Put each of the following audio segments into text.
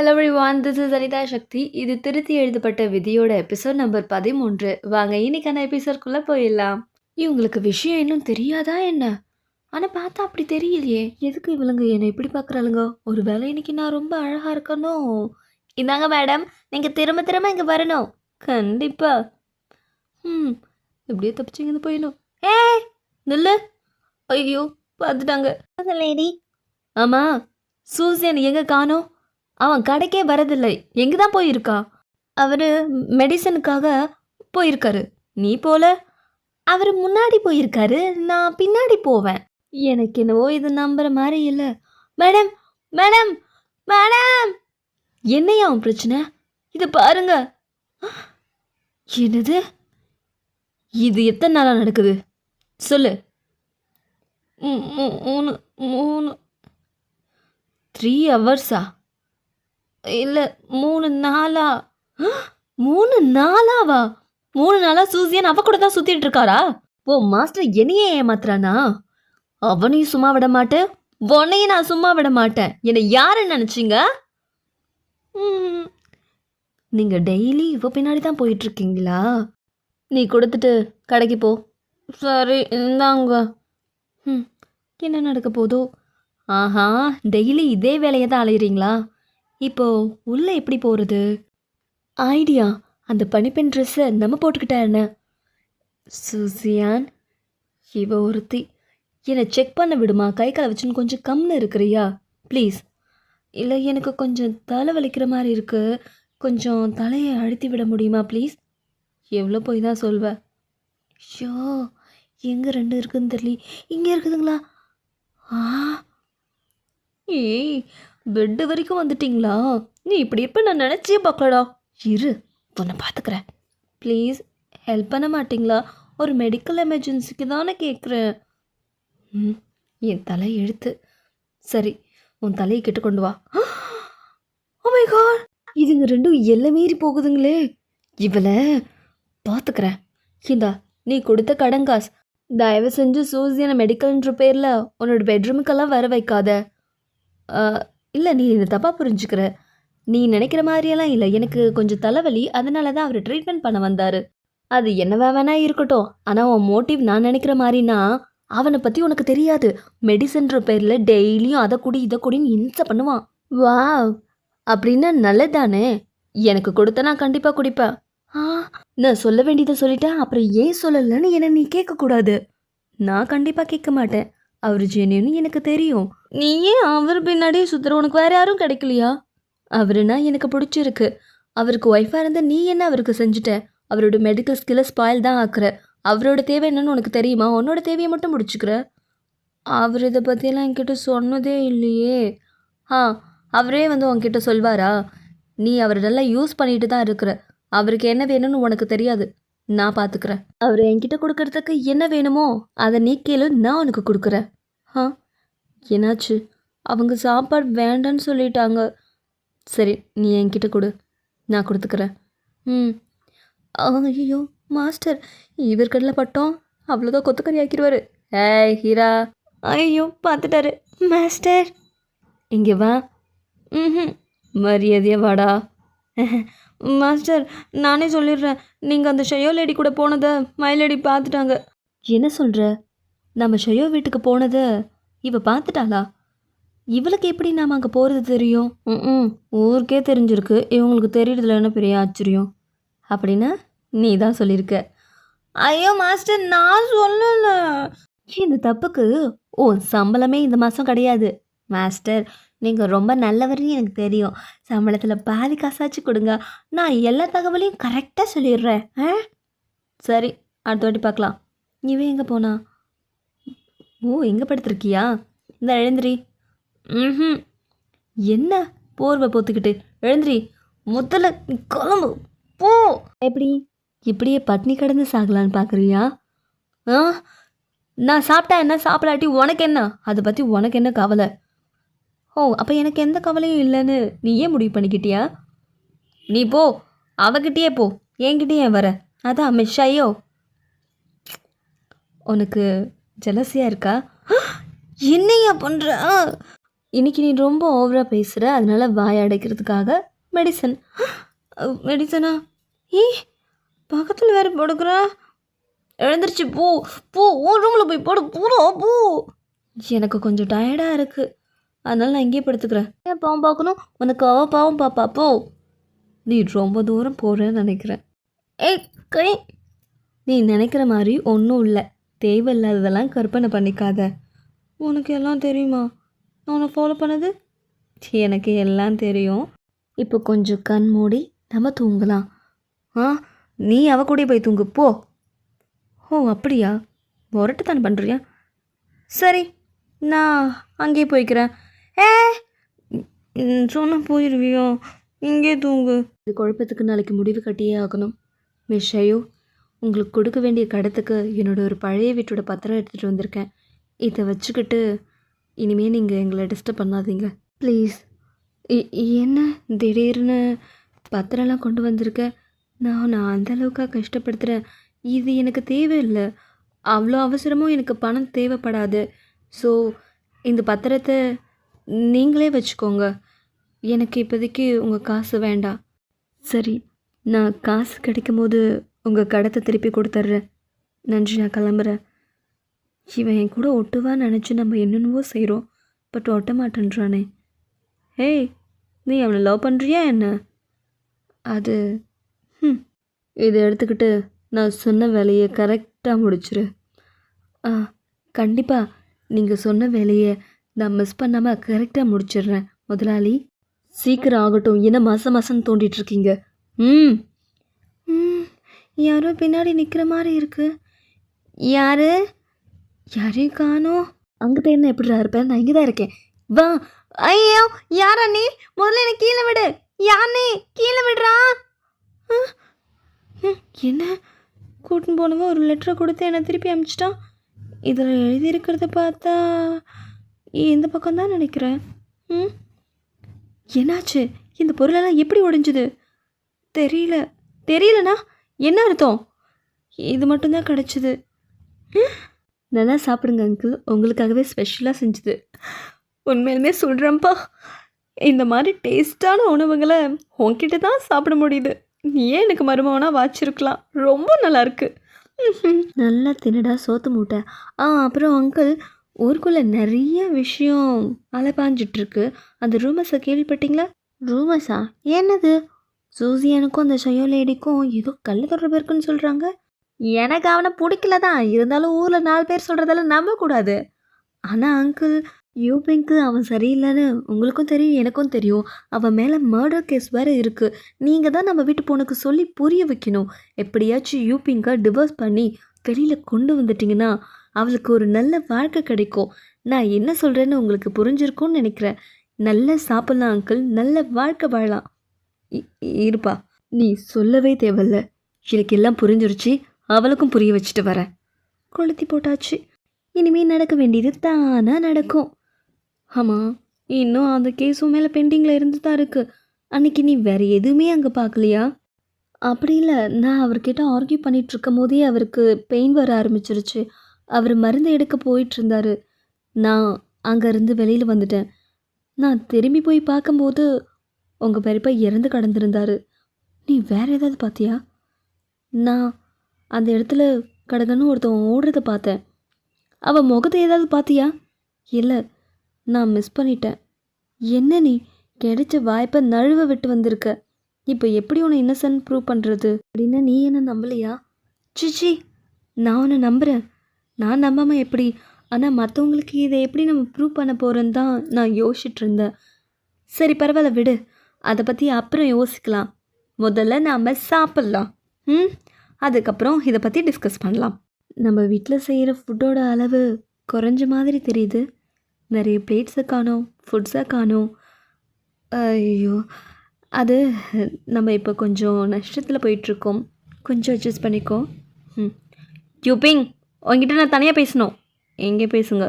Hello everyone, this is Anitha Sakthi. இது திருத்தி எழுதப்பட்ட விதியோட எபிசோட் நம்பர் 13. வாங்க இன்னைக்கான எபிசோட்குள்ளே போயிடலாம். இவங்களுக்கு விஷயம் இன்னும் தெரியாதா என்ன? ஆனால் பார்த்தா அப்படி தெரியலையே. எதுக்கு இவளுங்க என்னை இப்படி பார்க்குறாளுங்க? ஒரு வேளை இன்னைக்கு நான் ரொம்ப அழகாக இருக்கணும். இந்தாங்க மேடம், நீங்கள் திரும்ப திரும்ப இங்கே வரணும். கண்டிப்பா. இப்படியே தப்பிச்சிங்க போயிடணும். நில்லு. ஐயோ பார்த்துட்டாங்க லேடி. ஆமாம், சூசியன் எங்கே காணோம்? அவன் கடைக்கே வரதில்லை. எங்கே தான் போயிருக்கா? அவர் மெடிசனுக்காக போயிருக்காரு. நீ போல? அவர் முன்னாடி போயிருக்காரு, நான் பின்னாடி போவேன். எனக்கு என்னவோ இது நம்புற மாதிரி இல்லை. மேடம் மேடம் மேடம், என்னையா அவன் பிரச்சனை? இது பாருங்க. என்னது இது? எத்தனை நாளாக நடக்குது சொல்லு. 3 ஹவர்ஸா? இல்லை 3 நாளா? 3 நாளாவா? 3 நாளா சூசியன் அவ கூட தான் சுத்திட்டு இருக்காரா? ஓ மாஸ்டர் என்னையே ஏமாத்துறானா? அவனையும் சும்மா விட மாட்டேன், உன்னையும் நான் சும்மா விட மாட்டேன். என்னை யாரு நினைச்சிங்க? நீங்க டெய்லி இவ பின்னாடி தான் போயிட்டு இருக்கீங்களா? நீ கொடுத்துட்டு கடைக்கு போ. சரி இந்தாங்க. என்ன நடக்க போதோ? ஆஹா, டெய்லி இதே வேலையை தான் அலையிறீங்களா? இப்போ உள்ளே எப்படி போகிறது? ஐடியா, அந்த பனிப்பெண் ட்ரெஸ்ஸை நம்ம போட்டுக்கிட்டா என்ன? சூசியான், இவ ஒருத்தி. என்னை செக் பண்ண விடுமா? கை காலை வச்சுன்னு கொஞ்சம் கம்னு இருக்கிறியா ப்ளீஸ்? இல்லை, எனக்கு கொஞ்சம் தலை வலிக்கிற மாதிரி இருக்குது. கொஞ்சம் தலையை அழுத்தி விட முடியுமா ப்ளீஸ்? எவ்வளோ போய் தான் சொல்வேன். ஷோ, எங்கே 2 இருக்குதுன்னு தெரியல. இங்கே இருக்குதுங்களா? ஏய், பெட்டு வரைக்கும் வந்துட்டிங்களா? நீ இப்படி இருப்ப நான் நினச்சே பார்க்கலடா. இரு, உன்னை பார்த்துக்கிறேன். ப்ளீஸ் ஹெல்ப் பண்ண மாட்டிங்களா? ஒரு மெடிக்கல் எமர்ஜென்சிக்கு தானே கேட்குறேன். என் தலை எழுத்து. சரி, உன் தலையை கிட்ட கொண்டு வா. ஓ மை காட், இதுங்க 2 எல்லை மீறி போகுதுங்களே. இவளை பார்த்துக்கிறேன். இந்தா நீ கொடுத்த கடங்காஸ். தயவு செஞ்சு சூசியனை மெடிக்கல்ன்ற பேரில் உன்னோட பெட்ரூமுக்கெல்லாம் வர வைக்காத. இல்லை, நீ இதை தப்பாக புரிஞ்சுக்கிற. நீ நினைக்கிற மாதிரியெல்லாம் இல்லை. எனக்கு கொஞ்சம் தலைவலி, அதனால தான் அவர் ட்ரீட்மெண்ட் பண்ண வந்தார். அது என்னவா வேணா இருக்கட்டும். ஆனால் உன் மோட்டிவ் நான் நினைக்கிற மாதிரினா அவனை பற்றி உனக்கு தெரியாது. மெடிசன்ற பேரில் டெய்லியும் அதை குடி இதை குடின்னு இன்சை பண்ணுவான். வா, அப்படின்னா நல்லதானே. எனக்கு கொடுத்த நான் கண்டிப்பாக குடிப்பேன். நான் சொல்ல வேண்டியதை சொல்லிட்டேன். அப்புறம் ஏன் சொல்லலைன்னு என்னை நீ கேட்கக்கூடாது. நான் கண்டிப்பாக கேட்க மாட்டேன். அவர் ஜெனின்னு எனக்கு தெரியும். நீ ஏன் அவர் பின்னாடியே சுற்றுற? உனக்கு வேறு யாரும் கிடைக்கலையா? அவருனா எனக்கு பிடிச்சிருக்கு. அவருக்கு ஒய்ஃபாக இருந்தால் நீ என்ன அவருக்கு செஞ்சுட்ட? அவரோட மெடிக்கல் ஸ்கில்லை ஸ்பாயில் தான் ஆக்குற. அவரோட தேவை என்னன்னு உனக்கு தெரியுமா? உன்னோட தேவையை மட்டும் முடிச்சுக்கிற. அவர் இதை பற்றியெல்லாம் என்கிட்ட சொன்னதே இல்லையே. அவரே வந்து உன்கிட்ட சொல்வாரா? நீ அவர் நல்லா யூஸ் பண்ணிட்டு தான் இருக்கிற. அவருக்கு என்ன வேணும்னு உனக்கு தெரியாது. நான் பார்த்துக்கிறேன். அவர் என்கிட்ட கொடுக்கறதுக்கு என்ன வேணுமோ அதை நீ கேளு, நான் உனக்கு கொடுக்குறேன். என்னாச்சு? அவங்க சாப்பாடு வேண்டான்னு சொல்லிட்டாங்க. சரி, நீ என்கிட்ட கொடு, நான் கொடுத்துக்கிறேன். ஐயோ மாஸ்டர், இவர் கடலை பட்டோம் அவ்வளோதான் கொத்துக்கறி ஆக்கிடுவார். ஏய் ஹீரா. ஐயோ பார்த்துட்டாரு. மாஸ்டர் இங்கே வா. மரியாதையாக வாடா. மாஸ்டர், நானே சொல்லிடுறேன். நீங்கள் அந்த ஷயோ லேடி கூட போனதை மயிலேடி பார்த்துட்டாங்க. என்ன சொல்கிற? நம்ம ஷயோ வீட்டுக்கு போனதை இவ பார்த்துட்டாளா? இவளுக்கு எப்படி நாம் அங்கே போகிறது தெரியும்? ஊருக்கே தெரிஞ்சிருக்கு. இவங்களுக்கு தெரியறதுல என்ன பெரிய ஆச்சரியம்? அப்படின்னா நீ தான் சொல்லியிருக்க. ஐயோ மாஸ்டர், நான் சொல்லலை. இந்த தப்புக்கு சம்பளமே இந்த மாதம் கிடையாது. மாஸ்டர், நீங்கள் ரொம்ப நல்லவர்னு எனக்கு தெரியும். சம்பளத்தில் பாதி காசாச்சு கொடுங்க. நான் எல்லா தகவலையும் கரெக்டாக சொல்லிடுறேன். சரி, அடுத்த வாட்டி பார்க்கலாம். இவன் எங்கே போனா? எங்கே படுத்துருக்கியா? இந்த எழுந்திரி. என்ன போர்வை போத்துக்கிட்டு? எழுந்திரி முதல்ல, கிளம்பு போ. எப்படி இப்படியே பட்னி கடந்து சாகலான்னு பார்க்குறியா? நான் சாப்பிட்டா என்ன, சாப்பிடாட்டி உனக்கு என்ன? அதை பற்றி உனக்கு என்ன கவலை? அப்போ எனக்கு எந்த கவலையும் இல்லைன்னு நீ ஏன் முடிவு பண்ணிக்கிட்டியா? நீ போ, அவகிட்டயே போ, என்கிட்டயே வர. அதான் மிஷாயோ. உனக்கு ஜலசியாக இருக்கா? என்னையா பண்ணுற? இன்னைக்கு நீ ரொம்ப ஓவராக பேசுகிற, அதனால வாய் அடைக்கிறதுக்காக மெடிசன். மெடிசனா? ஏய், பக்கத்தில் வேறு படுக்கிற. எழுந்திருச்சு போ, போ, உன் ரூமில் போய் படு, போடா போ. எனக்கு கொஞ்சம் டயர்டாக இருக்குது, அதனால நான் இங்கேயே படுத்துக்கிறேன். ஏன் பாவம் பார்க்கணும்? உனக்கு பாவம் பாப்பா, போ. நீ ரொம்ப தூரம் போகிறேன்னு நினைக்கிறேன். ஏய் கை, நீ நினைக்கிற மாதிரி ஒன்றும் இல்லை. தேவையில்லாததெல்லாம் கற்பனை பண்ணிக்காத. உனக்கு எல்லாம் தெரியுமா நான் உன்னை ஃபாலோ பண்ணது? எனக்கு எல்லாம் தெரியும். இப்போ கொஞ்சம் கண் மூடி நம்ம தூங்கலாம். நீ அவ கூட போய் தூங்கு போ. ஓ அப்படியா? முரட்டுத்தானே பண்ணுறியா? சரி, நான் அங்கேயே போய்க்கிறேன். சொன்ன போயிடுவியோ? இங்கே தூங்கு. இது குழப்பத்துக்கு நாளைக்கு முடிவு கட்டியே ஆகணும். மிஸ் ஷயு, உங்களுக்கு கொடுக்க வேண்டிய கடத்துக்கு என்னோட ஒரு பழைய வீட்டோட பத்திரம் எடுத்துகிட்டு வந்திருக்கேன். இதை வச்சுக்கிட்டு இனிமேல் நீங்கள் எங்களை டிஸ்டர்ப் பண்ணாதீங்க ப்ளீஸ். என்ன திடீர்னு பத்திரம்லாம் கொண்டு வந்திருக்க? நான் அந்தளவுக்காக கஷ்டப்படுத்துகிறேன். இது எனக்கு தேவையில்லை. அவ்வளோ அவசரமும் எனக்கு பணம் தேவைப்படாது. ஸோ இந்த பத்திரத்தை நீங்களே வச்சுக்கோங்க. எனக்கு இப்போதைக்கு உங்கள் காசு வேண்டாம். சரி, நான் காசு கிடைக்கும் போது உங்கள் கடத்தை திருப்பி கொடுத்துட்றேன். நன்றி, நான் கிளம்புறேன். இவன் என் கூட ஒட்டுவான்னு நினச்சி நம்ம என்னென்னவோ செய்கிறோம், பட் ஒட்ட மாட்டேன்றானே. ஹேய், நீ அவனை லவ் பண்ணுறியா என்ன? அது இதை எடுத்துக்கிட்டு நான் சொன்ன வேலையை கரெக்டாக முடிச்சிரு. கண்டிப்பாக நீங்கள் சொன்ன வேலையை நான் மிஸ் பண்ணாமல் கரெக்டாக முடிச்சிடுறேன் முதலாளி. சீக்கிரம் ஆகட்டும், என்ன மாதம் தோண்டிகிட்ருக்கீங்க? யாரோ பின்னாடி நிற்கிற மாதிரி இருக்கு. யாரையும் காணோம். அங்கே தான் என்ன எப்படிடா இருப்பேன்? நான் இங்கே தான் இருக்கேன். வா. ஐயோ, யாரா நீ? முதல்ல என்ன கீழே விடு. யானே கீழே விடுறா. என்ன கூட்டின்னு போனவன் ஒரு லெட்டரை கொடுத்து என்னை திருப்பி அனுப்பிச்சிட்டான். இதில் எழுதியிருக்கிறத பார்த்தா இந்த பக்கம்தான் நினைக்கிறேன். என்னாச்சு? இந்த பொருளெல்லாம் எப்படி உடைஞ்சுது? தெரியலண்ணா. என்ன அர்த்தம்? இது மட்டும்தான் கிடச்சிது. நல்லா சாப்பிடுங்க அங்கிள், உங்களுக்காகவே ஸ்பெஷலாக செஞ்சுது. உண்மையிலுமே சொல்கிறேன்ப்பா, இந்த மாதிரி டேஸ்டான உணவுகளை உன்கிட்ட தான் சாப்பிட முடியுது. நீ ஏன் எனக்கு மருமகனாக வாச்சிருக்கலாம். ரொம்ப நல்லாயிருக்கு. நல்லா தின்னுடா சோத்து மூட்டை. அப்புறம் அங்கிள், ஊருக்குள்ளே நிறைய விஷயம் அலைப்பாஞ்சிட்ருக்கு. அந்த ரூமர்ஸை கேள்விப்பட்டீங்களா? ரூமர்ஸா? என்னது? சூசியனுக்கும் அந்த ஷயோ லேடிக்கும் ஏதோ கள்ள தொடர்பு இருக்குன்னு சொல்கிறாங்க. எனக்கு அவனை பிடிக்கல தான், இருந்தாலும் ஊரில் 4 பேர் சொல்கிறதெல்லாம் நம்பக்கூடாது. ஆனால் அங்கிள், யூபிங்க்கு அவன் சரியில்லைன்னு உங்களுக்கும் தெரியும், எனக்கும் தெரியும். அவன் மேலே மர்டர் கேஸ் வேறு இருக்குது. நீங்கள் தான் நம்ம வீட்டு பொண்ணுக்கு சொல்லி புரிய வைக்கணும். எப்படியாச்சும் யூபிங்கை டிவோர்ஸ் பண்ணி வெளியில் கொண்டு வந்துட்டிங்கன்னா அவளுக்கு ஒரு நல்ல வாழ்க்கை கிடைக்கும். நான் என்ன சொல்கிறேன்னு உங்களுக்கு புரிஞ்சிருக்கும்னு நினைக்கிறேன். நல்லா சாப்பிட்லாம் அங்கிள், நல்ல வாழ்க்கை வாழலாம். இருப்பா, நீ சொல்லவே தேவையில்ல, எனக்கு எல்லாம் புரிஞ்சிருச்சு. அவளுக்கும் புரிய வச்சுட்டு வரேன். கொளுத்தி போட்டாச்சு. இனிமேல் நடக்க வேண்டியது தானாக நடக்கும். ஆமாம், இன்னும் அந்த கேஸும் மேலே பெண்டிங்கில் இருந்து தான் இருக்குது. அன்றைக்கி நீ வேறு எதுவுமே அங்கே பார்க்கலையா? அப்படி இல்லை, நான் அவர்கிட்ட ஆர்கியூ பண்ணிகிட்டு இருக்கும் போதே அவருக்கு பெயின் வர ஆரம்பிச்சிருச்சு. அவர் மருந்து எடுக்க போயிட்டுருந்தார். நான் அங்கேருந்து வெளியில் வந்துட்டேன். நான் திரும்பி போய் பார்க்கும்போது உங்கள் பெரியப்பா இறந்து கடந்திருந்தார். நீ வேறு ஏதாவது பார்த்தியா? நான் அந்த இடத்துல கடகன்னு ஒருத்தன் ஓடுறத பார்த்தேன். அவள் முகத்தை ஏதாவது பார்த்தியா? இல்லை, நான் மிஸ் பண்ணிட்டேன். என்ன நீ கிடைச்ச வாய்ப்பை நழுவ விட்டு வந்திருக்க. இப்போ எப்படி உன்னை இன்னசென்ட் ப்ரூவ் பண்ணுறது? அப்படின்னா நீ என்ன நம்பலையா? சிச்சி, நான் உன்னை நம்புகிறேன். நான் நம்பாமல் எப்படி? ஆனால் மற்றவங்களுக்கு இதை எப்படி நம்ம ப்ரூவ் பண்ண போகிறேன்னு தான் நான் யோசிச்சுட்டு இருந்தேன். சரி, பரவாயில்ல, விடு. அதை பற்றி அப்புறம் யோசிக்கலாம். முதல்ல நாம் சாப்பிட்லாம். அதுக்கப்புறம் இதை பற்றி டிஸ்கஸ் பண்ணலாம். நம்ம வீட்டில் செய்கிற ஃபுட்டோட அளவு குறைஞ்ச மாதிரி தெரியுது. நிறைய பிளேட்ஸை காணோம், ஃபுட்ஸை காணோம். ஐயோ, அது நம்ம இப்போ கொஞ்சம் நஷ்டத்தில் போயிட்டுருக்கோம். கொஞ்சம் அட்ஜஸ்ட் பண்ணிக்கோ. யூபிங், உங்ககிட்ட நான் தனியாக பேசணும். எங்கே பேசுங்க?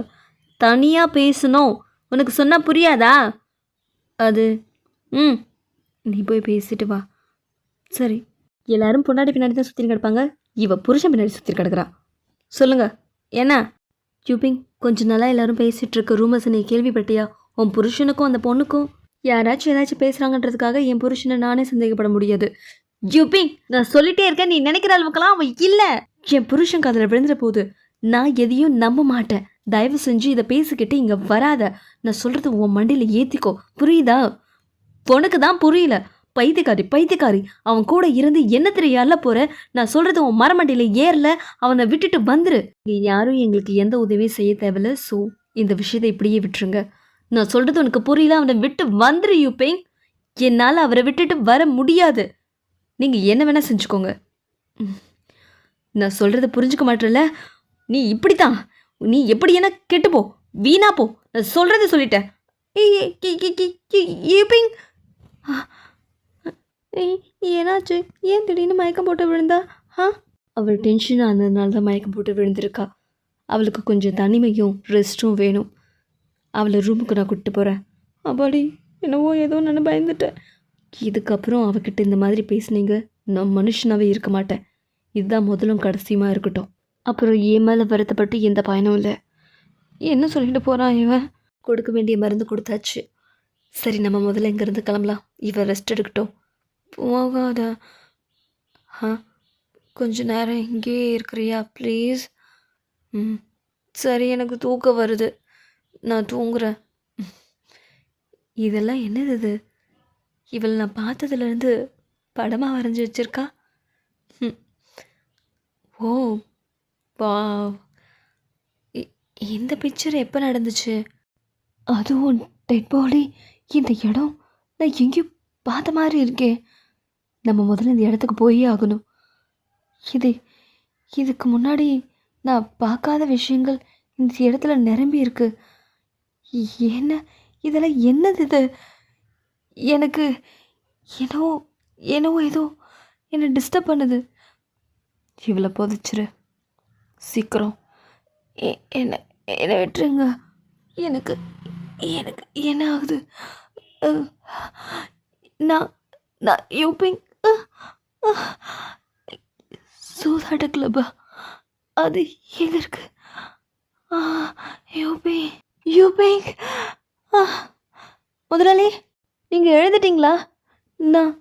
தனியாக பேசணும். உனக்கு சொன்னால் புரியாதா? அது நீ போய் பேசிட்டு வா. சரி, எல்லாரும் பொண்டாடி பின்னாடி தான் சுற்றி கிடப்பாங்க. இவ புருஷன் பின்னாடி சுற்றி கிடக்குறா. சொல்லுங்க, என்ன? யூபிங், கொஞ்சம் நல்லா எல்லாரும் பேசிகிட்டு இருக்க ரூமர்ஸை நீ கேள்விப்பட்டியா? உன் புருஷனுக்கும் அந்த பொண்ணுக்கும் யாராச்சும் ஏதாச்சும் பேசுகிறாங்கன்றதுக்காக என் புருஷனை நானே சந்தேகப்பட முடியாது. யூபிங், நான் சொல்லிட்டே இருக்கேன், நீ நினைக்கிற அளவுக்கெல்லாம் அவன் இல்லை. என் புருஷன் காதில் விழுந்துற போது நான் எதையும் நம்ப மாட்டேன். தயவு செஞ்சு இதை பேசிக்கிட்டு இங்கே வராத. நான் சொல்கிறது உன் மண்டியில் ஏற்றிக்கோ, புரியுதா? உனக்கு தான் புரியல. பைத்தியக்காரி பைத்தியக்காரி, அவன் கூட இருந்து என்ன தெரியல போற. நான் சொல்கிறது உன் மரமண்டியில் ஏறல, அவனை விட்டுட்டு வந்துரு. இங்கே யாரும் எங்களுக்கு எந்த உதவியும் செய்ய தேவையில்ல. ஸோ இந்த விஷயத்தை இப்படியே விட்டுருங்க. நான் சொல்கிறது உனக்கு புரியல, அவனை விட்டு வந்துரு யூபிங். என்னால் அவரை விட்டுட்டு வர முடியாது. நீங்கள் என்ன வேணால் செஞ்சுக்கோங்க. நான் சொல்கிறத புரிஞ்சுக்க மாட்டேல. நீ இப்படித்தான், நீ எப்படி என்ன கெட்டுப்போ, வீணா போ. நான் சொல்கிறத சொல்லிட்டேன். ஏன்னாச்சு? ஏன் திடீர்னு மயக்கம் போட்டு விழுந்தா? அவள் டென்ஷன் ஆனதுனால தான் மயக்கம் போட்டு விழுந்திருக்கா. அவளுக்கு கொஞ்சம் தனிமையும் ரெஸ்ட்டும் வேணும். அவளை ரூமுக்கு நான் கூப்பிட்டு போகிறேன். அப்பாடி, என்னவோ ஏதோ நான் பயந்துட்டேன். இதுக்கப்புறம் அவகிட்ட இந்த மாதிரி பேசுனீங்க, நான் மனுஷனாகவே இருக்க மாட்டேன். இதுதான் முதலும் கடைசியுமா இருக்கட்டும். அப்புறம் ஏன் மேலே வருத்தப்பட்டு எந்த பயனும் இல்லை. என்ன சொல்லிட்டு போகிறான் இவன்? கொடுக்க வேண்டிய மருந்து கொடுத்தாச்சு. சரி, நம்ம முதல்ல இங்கேருந்து கிளம்பலாம். இவன் ரெஸ்ட் எடுக்கட்டும். போகாத. கொஞ்ச நேரம் இங்கேயே இருக்கிறியா ப்ளீஸ்? சரி, எனக்கு தூக்கம் வருது, நான் தூங்குறேன். இதெல்லாம் என்னது இது? இவள் நான் பார்த்ததுலேருந்து படமாக வரைஞ்சி வச்சிருக்கா. ஓ வா, இந்த பிக்சர் எப்போ நடந்துச்சு? அதுவும் டெட் பாடி. இந்த இடம் நான் எங்கேயும் பார்த்த மாதிரி இருக்கேன். நம்ம முதல்ல இந்த இடத்துக்கு போயே ஆகணும். இதுக்கு முன்னாடி நான் பார்க்காத விஷயங்கள் இந்த இடத்துல நிரம்பி இருக்கு. என்ன இதெல்லாம் என்னது இது? எனக்கு என்னவோ ஏதோ என்னை டிஸ்டர்ப் பண்ணுது. இவ்வளோ புதைச்சிரு சீக்கிரம். என்னை விட்டுருங்க. எனக்கு எனக்கு என்ன ஆகுது? நான் யூபிங் சூதாட்ட கிளப்பா? அது எங்கே இருக்கு? யூபிங் முதலாளி, நீங்கள் எழுதிட்டீங்களா? நான்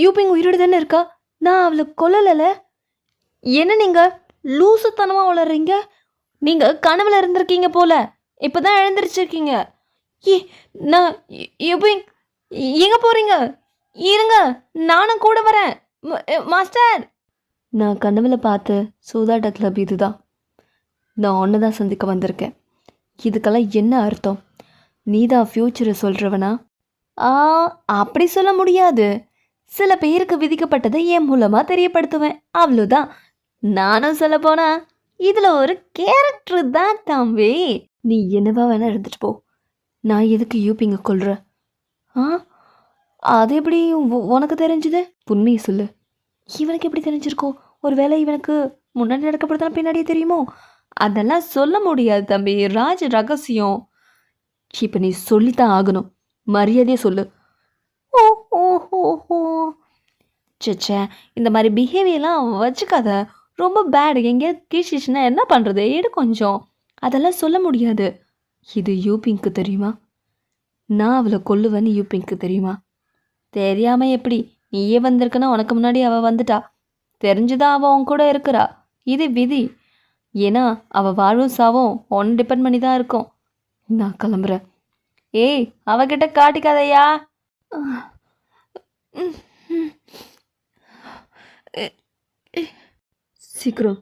யூபிங் உயிரோடு தானே இருக்கா? நான் அவளை கொல்லலை. என்ன நீங்கள் லூசுத்தனமாக வளர்றீங்க? நீங்கள் கனவுல இருந்திருக்கீங்க போல, இப்போ தான் எழுந்திரிச்சிருக்கீங்க. நான் யூபிங், எங்கே போகிறீங்க? இருங்க, நானும் கூட வரேன். மாஸ்டர், நான் கனவுல பார்த்த சூதாட்ட கிளப் இதுதான். நான் ஒன்று தான் சந்திக்க வந்திருக்கேன். இதுக்கெல்லாம் என்ன அர்த்தம்? நீ தான் ஃப்யூச்சரை சொல்கிறவனா? அப்படி சொல்ல முடியாது. சில பேருக்கு விதிக்கப்பட்டதை என் மூலமாக தெரியப்படுத்துவேன், அவ்வளோதான். நானும் சொல்ல போனா இதில் ஒரு கேரக்டர் தான் தம்பி. நீ என்னவா வேணா எடுத்துகிட்டு போ. நான் எதுக்கு யூபிங்க கொள்கிறேன்? அது எப்படி உனக்கு தெரிஞ்சுது? உண்மையை சொல்லு. இவனுக்கு எப்படி தெரிஞ்சிருக்கோ? ஒரு வேளை இவனுக்கு முன்னாடி நடக்கப்படுதான பின்னாடியே தெரியுமோ? அதெல்லாம் சொல்ல முடியாது தம்பி, ராஜ ரகசியம். இப்போ நீ சொல்லித்தான் ஆகணும். மரியாதையே சொல்லு. ஓ ஓ ஓ ஓ சச்சே, இந்த மாதிரி பிஹேவியர்லாம் வச்சுக்காத. ரொம்ப பேடு. எங்கேயாவது கீழ்ச்சிச்சுன்னா என்ன பண்ணுறது? எடு கொஞ்சம். அதெல்லாம் சொல்ல முடியாது. இது யூபிங்க்கு தெரியுமா? நான் அவளை கொல்லுவேன்னு யூபிங்க்கு தெரியுமா? தெரியாமல் எப்படி? நீயே வந்திருக்குன்னா உனக்கு முன்னாடி அவள் வந்துட்டா. தெரிஞ்சுதான் அவள் உன் கூட இருக்கிறா. இது விதி. ஏன்னா அவள் வாழும் சாவும் ஒன்று டிபெண்ட் பண்ணி தான் இருக்கும். நான் கிளம்புறேன். ஏய், அவகிட்ட காட்டிக்காதையா. சீக்கிரம்,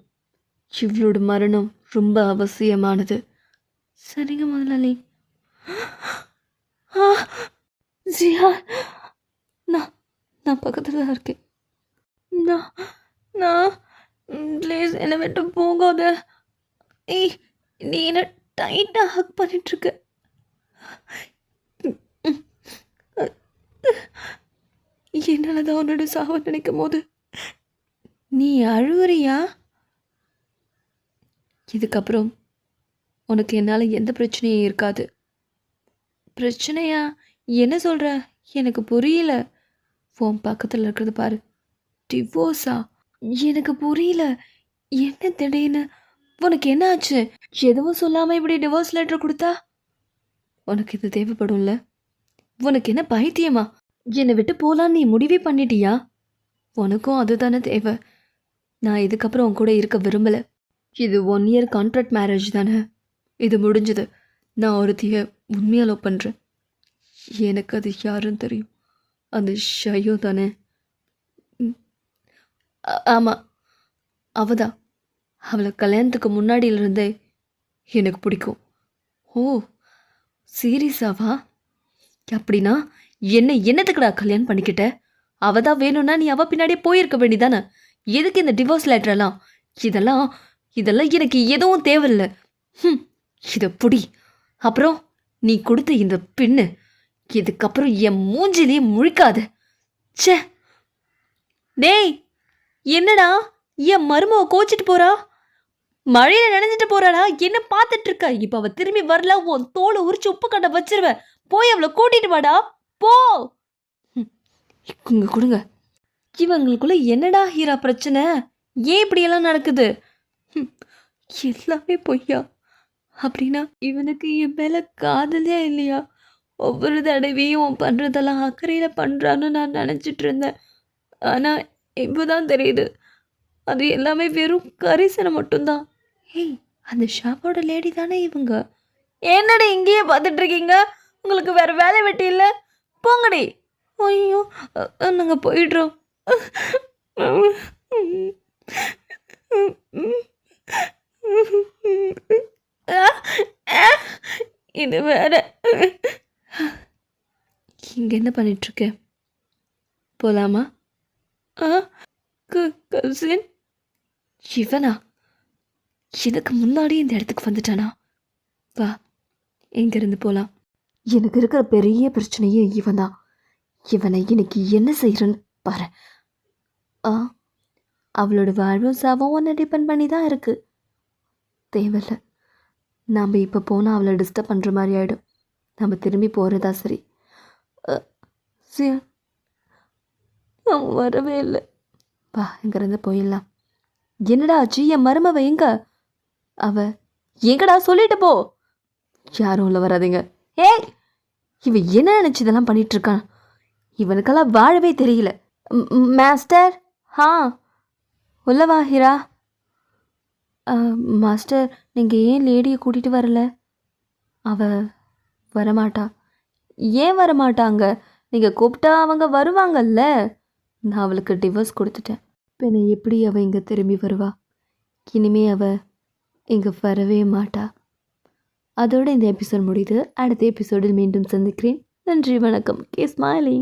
இவளோட மரணம் ரொம்ப அவசியமானது. சரிங்க முதலாளி. ஜியான், நான் பக்கத்தில் தான் இருக்கேன். நான் ப்ளீஸ் என்னை விட்டு போகாத. ஏய், நீ என்ன டைட்டாக ஹக் பண்ணிட்டுருக்க. என்னால் தான் உன்னோட சாவை நினைக்கும் போது நீ அழுவுறியா? இதுக்கப்புறம் உனக்கு என்னால் எந்த பிரச்சனையும் இருக்காது. பிரச்சனையா? என்ன சொல்கிற? எனக்கு புரியல. உன் பக்கத்தில் இருக்கிறது பாரு. டிவோர்ஸா? எனக்கு புரியல. என்ன திடீர்னு? உனக்கு என்ன ஆச்சு? எதுவும் சொல்லாமல் இப்படி டிவோர்ஸ் லெட்டர் கொடுத்தா? உனக்கு இது தேவைப்படும்ல? உனக்கு என்ன பைத்தியமா? என்னை விட்டு போலான்னு நீ முடிவே பண்ணிட்டியா? உனக்கும் அதுதானே தேவை. நான் இதுக்கப்புறம் உன் கூட இருக்க விரும்பலை. இது 1 இயர் கான்ட்ராக்ட் மேரேஜ் தானே, இது முடிஞ்சது. நான் ஒருத்திய உண்மையாக லவ் பண்ணுறேன். எனக்கு அது யாருன்னு தெரியும். அந்த ஷையோ தானே? ஆமாம், அவதான். அவளை கல்யாணத்துக்கு முன்னாடியிலிருந்தே எனக்கு பிடிக்கும். ஓ, சீரியஸாவா? அப்படின்னா என்னத்துக்குடா கல்யாணம் பண்ணிக்கிட்ட? அவ தான் வேணும்னா நீ அவ பின்னாடியே போயிருக்க வேண்டியதானே. எதுக்கு இந்த டிவோர்ஸ் லெட்டரெல்லாம்? இதெல்லாம் எனக்கு எதுவும் தேவையில்லை. இதை புடி. அப்புறம் நீ கொடுத்த இந்த பின்னு இதுக்கப்புறம் என் மூஞ்சிலேயே முழிக்காத. ச்சே. டேய், என்னடா என் மருமவ கோச்சிட்டு போறா? மழையில நனைஞ்சிட்டு போறாடா. என்ன பார்த்துட்டு இருக்க? இப்ப அவ திரும்பி வரல, உன் தோலை உரிச்சு உப்பு கட்ட வச்சிருவேன். போய் அவளை கூட்டிட்டு வாடா, போ. இங்க கொடுங்க. இவங்களுக்குள்ள என்னடா ஹீரா பிரச்சனை? ஏன் இப்படியெல்லாம் நடக்குது? எல்லாமே பொய்யா? அப்படின்னா இவனுக்கு என் மேல காதலே இல்லையா? ஒவ்வொரு தடவையும் பண்றதெல்லாம் அக்கறையில பண்றான்னு நான் நினைச்சிட்டு இருந்தேன். ஆனா இப்போதான் தெரியுது, அது எல்லாமே வெறும் கரிசனை மட்டும்தான். ஏய், அந்த ஷாப்போட லேடி தானே இவங்க? என்னடி இங்கேயே பார்த்துட்டு இருக்கீங்க? உங்களுக்கு வேற வேலை வெட்டி இல்லை? போங்கடி. ஐயோ, நாங்கள் போயிடுறோம். இது வேற. இங்கே என்ன பண்ணிட்டுருக்க? போலாமா? கசின் இவனா? எனக்கு முன்னாடி இந்த இடத்துக்கு வந்துட்டானா? வா, எங்கேருந்து போகலாம். எனக்கு இருக்கிற பெரிய பிரச்சனையே இவன் தான். இவனை இன்னைக்கு என்ன செய்கிறேன்னு பாரு. அவளோட வாழ்வும் சாவும் ஒன்று டிபெண்ட் பண்ணி தான் இருக்குது. தேவையில்லை. நாம் இப்போ போனால் அவளை டிஸ்டர்ப் பண்ணுற மாதிரி ஆகிடும். நம்ம திரும்பி போகிறதா சரி. அவன் வரவே இல்லை. வா, இங்கேருந்து போயிடலாம். என்னடா ஆச்சு? என் மருமவ எங்க? அவ எங்கடா? சொல்லிட்டு போ. யாரும் உள்ள வராதிங்க. ஏய், இவன் என்ன நினச்சி இதெல்லாம் பண்ணிகிட்ருக்கான்? இவனுக்கெல்லாம் வாழவே தெரியல. மாஸ்டர், உள்ளவா ஹீரா. மாஸ்டர், நீங்கள் ஏன் லேடியை கூட்டிகிட்டு வரல? அவ வரமாட்டா. ஏன் வரமாட்டாங்க? நீங்கள் கூப்பிட்டா அவங்க வருவாங்கல்ல. நான் அவளுக்கு டிவோர்ஸ் கொடுத்துட்டேன். பின்ன எப்படி அவள் இங்கே திரும்பி வருவா? இனிமே அவள் இங்கே வரவே மாட்டா. அதோடு இந்த எபிசோட் முடியுது. அடுத்த எபிசோடில் மீண்டும் சந்திக்கிறேன். நன்றி, வணக்கம். K smiling.